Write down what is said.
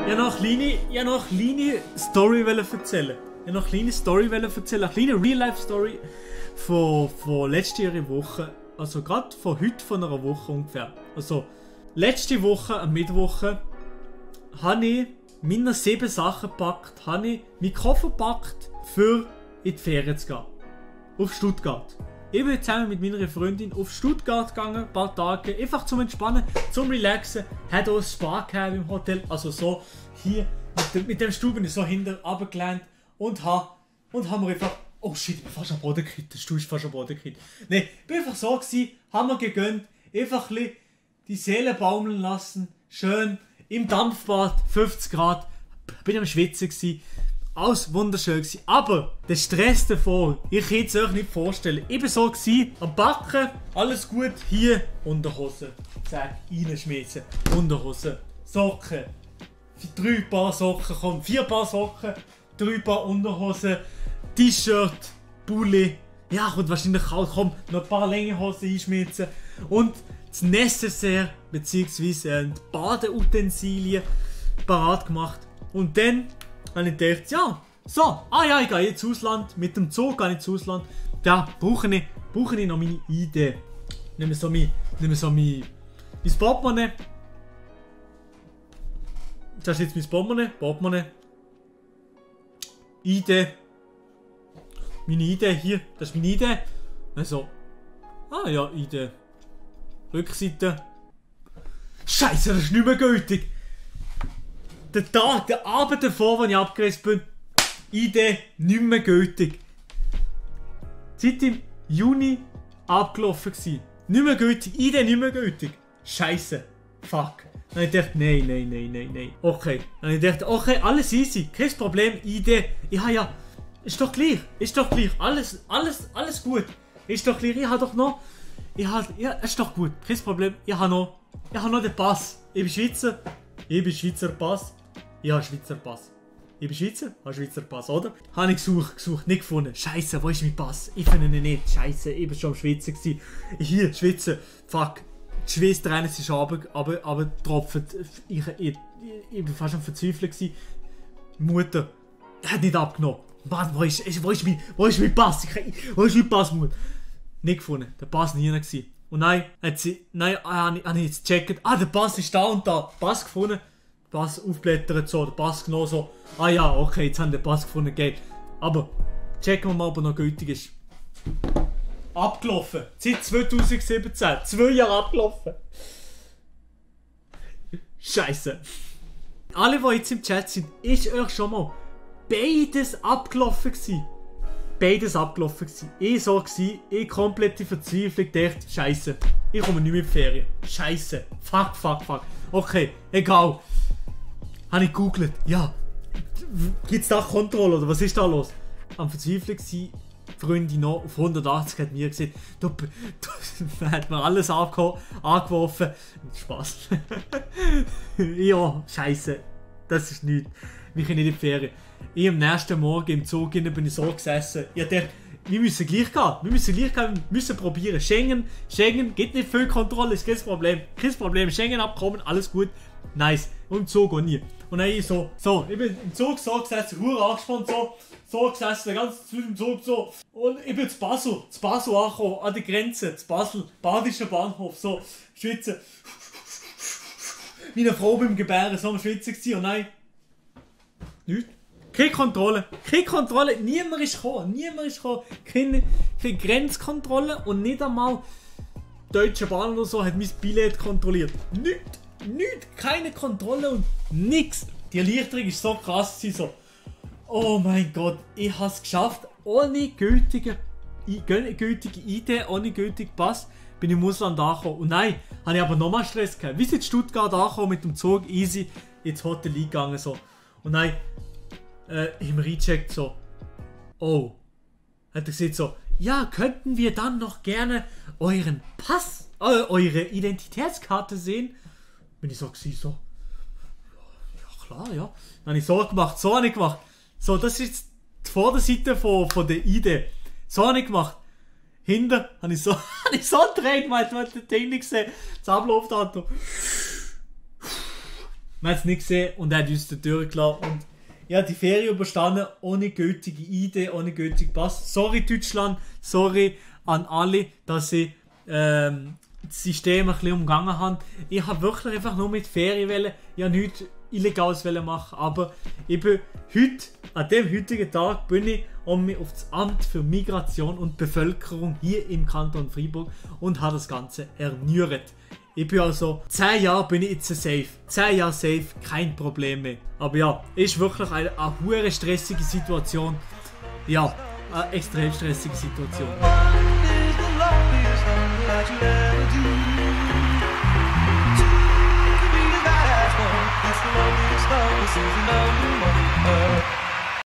Ich wollte noch eine kleine Story erzählen. Eine kleine Real-Life-Story von letzter Woche. Also gerade von heute, von einer Woche ungefähr. Also letzte Woche, am Mittwoch, habe ich meine 7 Sachen gepackt, habe ich meinen Koffer gepackt, für in die Ferien zu gehen. Auf Stuttgart. Ich bin zusammen mit meiner Freundin auf Stuttgart gegangen, ein paar Tage, einfach zum Entspannen, zum Relaxen. Hat auch ein Spa gehabt im Hotel, also so hier mit dem Stuhl bin ich so hinten runtergelehnt und haben wir einfach, oh shit, ich bin fast am Boden gekriegt, der Stuhl ist fast am Boden gekriegt. Nein, ich bin einfach so gewesen, haben wir gegönnt, einfach ein bisschen die Seele baumeln lassen, schön im Dampfbad, 50 Grad, bin am Schwitzen gewesen. Alles wunderschön gewesen. Aber der Stress davor, ich kann es euch nicht vorstellen. Ich war so gewesen, am Backen, alles gut, hier Unterhose. Zack, reinschmissen. Unterhose, Socken. 3 Paar Socken, komm, 4 Paar Socken, 3 Paar Unterhosen, T-Shirt, Pulli. Ja, kommt wahrscheinlich kalt, komm, noch ein paar Längenhosen einschmissen. Und das Necessaire, bzw. die Badeutensilien parat gemacht. Und dann habe ich gedacht, ja, so, ich gehe jetzt ins Ausland, mit dem Zug gehe ich ins Ausland. Da brauche ich noch meine ID. Nehme so mein Portemonnaie. Das ist jetzt mein Portemonnaie. ID. Meine ID hier, das ist meine ID. Also, ja, ID. Rückseite. Scheiße, das ist nicht mehr gültig. Der Abend davor, als ich abgereist bin, ID nicht mehr gültig. Seit im Juni abgelaufen gewesen. Nicht mehr gültig, ID nicht mehr gültig. Scheiße. Fuck. Dann habe ich gedacht, nein. Okay. Dann habe ich gedacht, okay, alles easy. Kein Problem, ID. Ja. Ist doch gleich. Alles gut. Ist doch gleich. Ist doch gut. Kein Problem. Ich habe noch den Pass. Ich bin Schweizer. Schweizer Pass. Ich habe Schweizer Pass. Ich bin Schweizer, habe Schweizer Pass, oder? Habe ich gesucht, nicht gefunden. Scheiße, wo ist mein Pass? Ich finde ihn nicht. Scheiße, ich war schon am Schwitzen gewesen. Hier, Schwitzen. Fuck. Die Schweißtränen sind schon aber tropfen. Ich war fast am Verzweifeln gewesen. Mutter hat nicht abgenommen. Mann, wo ist mein Pass? Wo ist mein Pass, Mutter? Nicht gefunden. Der Pass nie gewesen. Und habe ich jetzt gecheckt. Der Pass ist da und da. Pass gefunden. Pass aufblättert so. Der Pass genommen so. Ja, okay, jetzt haben wir den Pass gefunden. Geht. Aber checken wir mal, ob er noch gültig ist. Abgelaufen. Seit 2017. 2 Jahre abgelaufen. Scheiße. Alle, die jetzt im Chat sind, ist euch schon mal beides abgelaufen gewesen. Ich so gewesen, ich komplette Verzweiflung, dachte, Scheiße, ich komme nicht mehr in die Ferien. Scheiße, fuck. Okay, egal. Habe ich gegoogelt, ja, gibt es da Kontrolle oder was ist da los? Am Verzweiflung war Freundin noch auf 180 hat mir gesagt, du hat mir alles angeworfen. Spaß. Ja, Scheiße, das ist nichts. Wir können nicht in die Ferien. Ich am nächsten Morgen im Zug bin ich so gesessen. Ich dachte, wir müssen gleich gehen. Wir müssen probieren. Schengen, gibt nicht viel Kontrolle, ist kein Problem. Schengen-Abkommen, alles gut. Nice. Und im Zug auch nie. Und dann ich ich bin im Zug so gesessen, hure angespannt, so gesessen, den ganzen Zug im Zug so. Und ich bin zu Basel angekommen, an der Grenze, zu Basel, Badischer Bahnhof, so, schwitzen. Meine Frau beim Gebären, so am Schwitzen gewesen, und nein. Nichts. Keine Kontrolle, niemand ist gekommen, keine Grenzkontrolle und nicht einmal die Deutsche Bahn oder so hat mein Billett kontrolliert. Nichts, keine Kontrolle und nichts. Die Erleichterung ist so krass, so, oh mein Gott, ich habe es geschafft, ohne gültige ID, ohne gültigen Pass, bin ich im Ausland angekommen. Und nein, habe ich aber nochmal Stress gehabt. Wie sind in Stuttgart angekommen mit dem Zug, easy, ins Hotel eingegangen, so. Und nein, ich habe reingecheckt, so, oh, hat er gesagt so, ja, könnten wir dann noch gerne euren Pass, eure Identitätskarte sehen? Bin ich so gewesen, so, ja klar, ja. Dann habe ich so gemacht, so, das ist jetzt die Vorderseite von der ID, so habe ich gemacht. Hinten habe ich so gedreht, man hat das Ding nicht gesehen, das Ablaufdatum. wir haben es nicht gesehen und er hat uns die Tür gelassen. Und ich habe die Ferien überstanden, ohne gültige ID, ohne gültigen Pass. Sorry Deutschland, sorry an alle, dass ich das System ein bisschen umgangen habe. Ich habe wirklich einfach nur mit Ferien wollen, ich habe nichts Illegales machen, aber ich bin heute, an dem heutigen Tag, bin ich mich auf das Amt für Migration und Bevölkerung hier im Kanton Freiburg und habe das Ganze erneuert. Ich bin also 10 Jahre bin ich jetzt safe. 10 Jahre safe, kein Problem mehr. Aber ja, ist wirklich eine hure stressige Situation. Ja, eine extrem stressige Situation. It's the loneliest love, this is the lonely one.